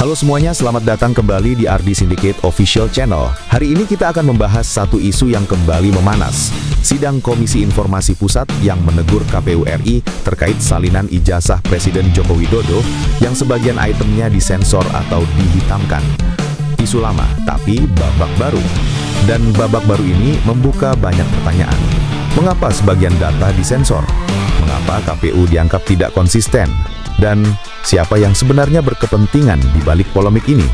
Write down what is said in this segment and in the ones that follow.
Halo semuanya, selamat datang kembali di RD Syndicate Official Channel. Hari ini kita akan membahas satu isu yang kembali memanas. Sidang Komisi Informasi Pusat yang menegur KPU RI terkait salinan ijazah Presiden Joko Widodo yang sebagian itemnya disensor atau dihitamkan. Isu lama, tapi babak baru. Dan babak baru ini membuka banyak pertanyaan. Mengapa sebagian data disensor? Mengapa KPU dianggap tidak konsisten? Dan siapa yang sebenarnya berkepentingan di balik polemik ini?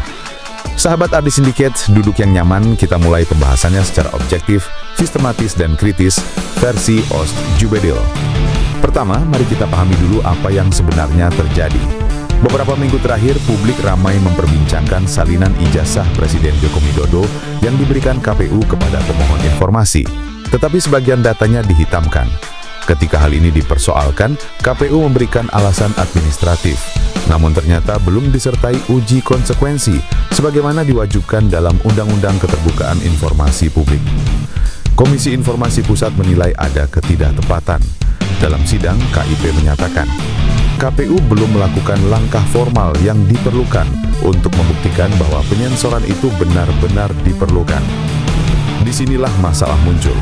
Sahabat RD Syndicate, duduk yang nyaman, kita mulai pembahasannya secara objektif, sistematis dan kritis, versi Oost Djubaydil. Pertama, mari kita pahami dulu apa yang sebenarnya terjadi. Beberapa minggu terakhir, publik ramai memperbincangkan salinan ijazah Presiden Joko Widodo yang diberikan KPU kepada pemohon informasi. Tetapi sebagian datanya dihitamkan. Ketika hal ini dipersoalkan, KPU memberikan alasan administratif. Namun ternyata belum disertai uji konsekuensi, sebagaimana diwajibkan dalam Undang-Undang Keterbukaan Informasi Publik. Komisi Informasi Pusat menilai ada ketidaktepatan. Dalam sidang, KIP menyatakan, KPU belum melakukan langkah formal yang diperlukan untuk membuktikan bahwa penyensoran itu benar-benar diperlukan. Disinilah masalah muncul.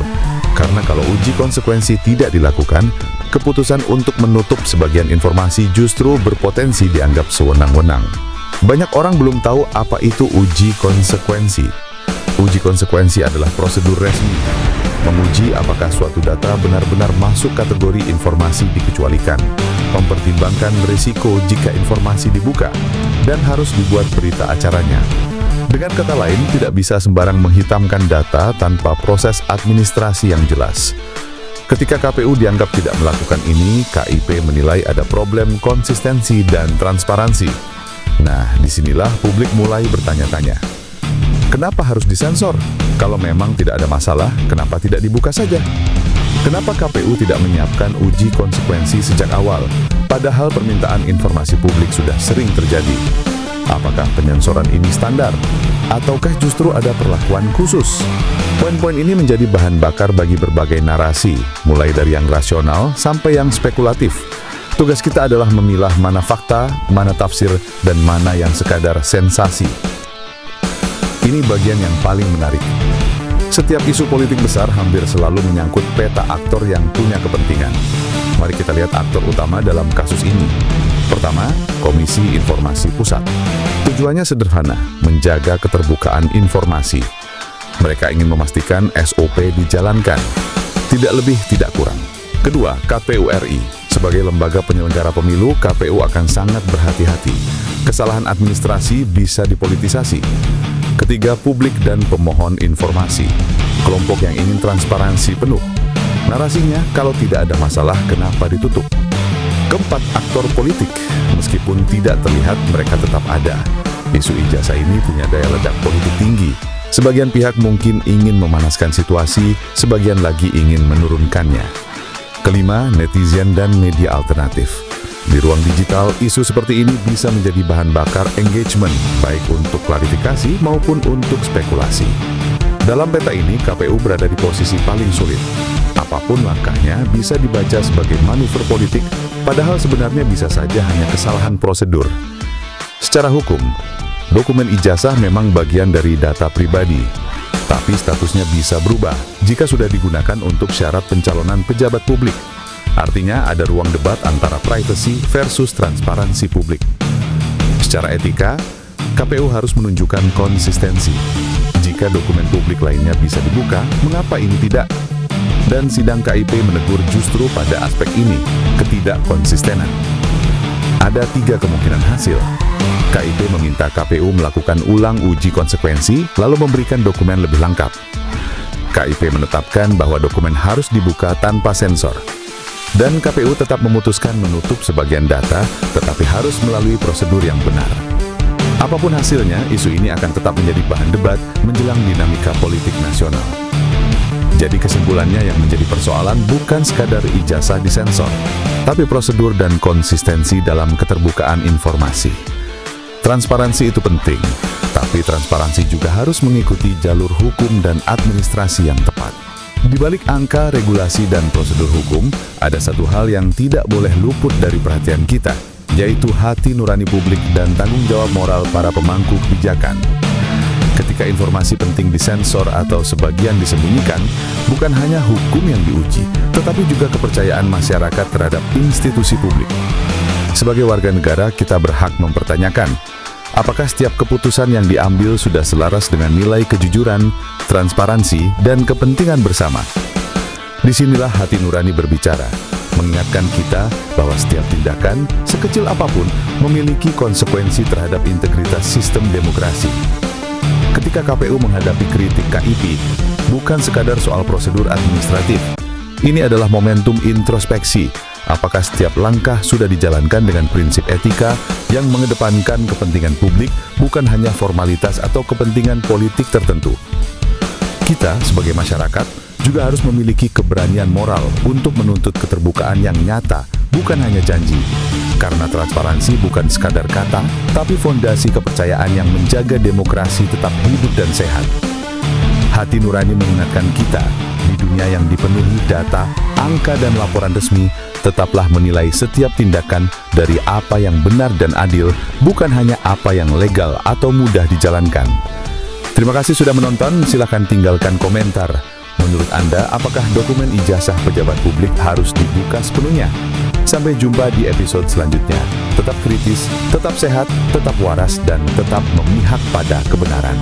Karena kalau uji konsekuensi tidak dilakukan, keputusan untuk menutup sebagian informasi justru berpotensi dianggap sewenang-wenang. Banyak orang belum tahu apa itu uji konsekuensi. Uji konsekuensi adalah prosedur resmi, menguji apakah suatu data benar-benar masuk kategori informasi dikecualikan, mempertimbangkan risiko jika informasi dibuka, dan harus dibuat berita acaranya. Dengan kata lain, tidak bisa sembarang menghitamkan data tanpa proses administrasi yang jelas. Ketika KPU dianggap tidak melakukan ini, KIP menilai ada problem konsistensi dan transparansi. Nah, disinilah publik mulai bertanya-tanya. Kenapa harus disensor? Kalau memang tidak ada masalah, kenapa tidak dibuka saja? Kenapa KPU tidak menyiapkan uji konsekuensi sejak awal, padahal permintaan informasi publik sudah sering terjadi? Apakah penyensoran ini standar? Ataukah justru ada perlakuan khusus? Poin-poin ini menjadi bahan bakar bagi berbagai narasi, mulai dari yang rasional sampai yang spekulatif. Tugas kita adalah memilah mana fakta, mana tafsir, dan mana yang sekadar sensasi. Ini bagian yang paling menarik. Setiap isu politik besar hampir selalu menyangkut peta aktor yang punya kepentingan. Mari kita lihat aktor utama dalam kasus ini. Pertama, Komisi Informasi Pusat. Tujuannya sederhana, menjaga keterbukaan informasi. Mereka ingin memastikan SOP dijalankan. Tidak lebih, tidak kurang. Kedua, KPU RI. Sebagai lembaga penyelenggara pemilu, KPU akan sangat berhati-hati. Kesalahan administrasi bisa dipolitisasi. Ketiga, publik dan pemohon informasi. Kelompok yang ingin transparansi penuh. Narasinya, kalau tidak ada masalah, kenapa ditutup? Keempat, aktor politik. Meskipun tidak terlihat, mereka tetap ada. Isu ijazah ini punya daya ledak politik tinggi. Sebagian pihak mungkin ingin memanaskan situasi, sebagian lagi ingin menurunkannya. Kelima, netizen dan media alternatif. Di ruang digital, isu seperti ini bisa menjadi bahan bakar engagement, baik untuk klarifikasi maupun untuk spekulasi. Dalam peta ini, KPU berada di posisi paling sulit. Apapun langkahnya bisa dibaca sebagai manuver politik, padahal sebenarnya bisa saja hanya kesalahan prosedur. Secara hukum, dokumen ijazah memang bagian dari data pribadi, tapi statusnya bisa berubah jika sudah digunakan untuk syarat pencalonan pejabat publik. Artinya ada ruang debat antara privacy versus transparansi publik. Secara etika, KPU harus menunjukkan konsistensi. Jika dokumen publik lainnya bisa dibuka, mengapa ini tidak? Dan sidang KIP menegur justru pada aspek ini, ketidakkonsistenan. Ada 3 kemungkinan hasil. KIP meminta KPU melakukan ulang uji konsekuensi, lalu memberikan dokumen lebih lengkap. KIP menetapkan bahwa dokumen harus dibuka tanpa sensor. Dan KPU tetap memutuskan menutup sebagian data, tetapi harus melalui prosedur yang benar. Apapun hasilnya, isu ini akan tetap menjadi bahan debat menjelang dinamika politik nasional. Jadi kesimpulannya yang menjadi persoalan bukan sekadar ijazah disensor, tapi prosedur dan konsistensi dalam keterbukaan informasi. Transparansi itu penting, tapi transparansi juga harus mengikuti jalur hukum dan administrasi yang tepat. Di balik angka, regulasi, dan prosedur hukum, ada satu hal yang tidak boleh luput dari perhatian kita, yaitu hati nurani publik dan tanggung jawab moral para pemangku kebijakan. Ketika informasi penting disensor atau sebagian disembunyikan, bukan hanya hukum yang diuji, tetapi juga kepercayaan masyarakat terhadap institusi publik. Sebagai warga negara, kita berhak mempertanyakan, apakah setiap keputusan yang diambil sudah selaras dengan nilai kejujuran, transparansi, dan kepentingan bersama. Disinilah hati nurani berbicara, mengingatkan kita bahwa setiap tindakan, sekecil apapun, memiliki konsekuensi terhadap integritas sistem demokrasi. Ketika KPU menghadapi kritik KIP, bukan sekadar soal prosedur administratif. Ini adalah momentum introspeksi. Apakah setiap langkah sudah dijalankan dengan prinsip etika yang mengedepankan kepentingan publik, bukan hanya formalitas atau kepentingan politik tertentu. Kita, sebagai masyarakat, juga harus memiliki keberanian moral untuk menuntut keterbukaan yang nyata, bukan hanya janji. Karena transparansi bukan sekadar kata, tapi fondasi kepercayaan yang menjaga demokrasi tetap hidup dan sehat. Hati nurani mengingatkan kita, di dunia yang dipenuhi data, angka dan laporan resmi, tetaplah menilai setiap tindakan dari apa yang benar dan adil, bukan hanya apa yang legal atau mudah dijalankan. Terima kasih sudah menonton, silahkan tinggalkan komentar. Menurut Anda, apakah dokumen ijazah pejabat publik harus dibuka sepenuhnya? Sampai jumpa di episode selanjutnya. Tetap kritis, tetap sehat, tetap waras, dan tetap memihak pada kebenaran.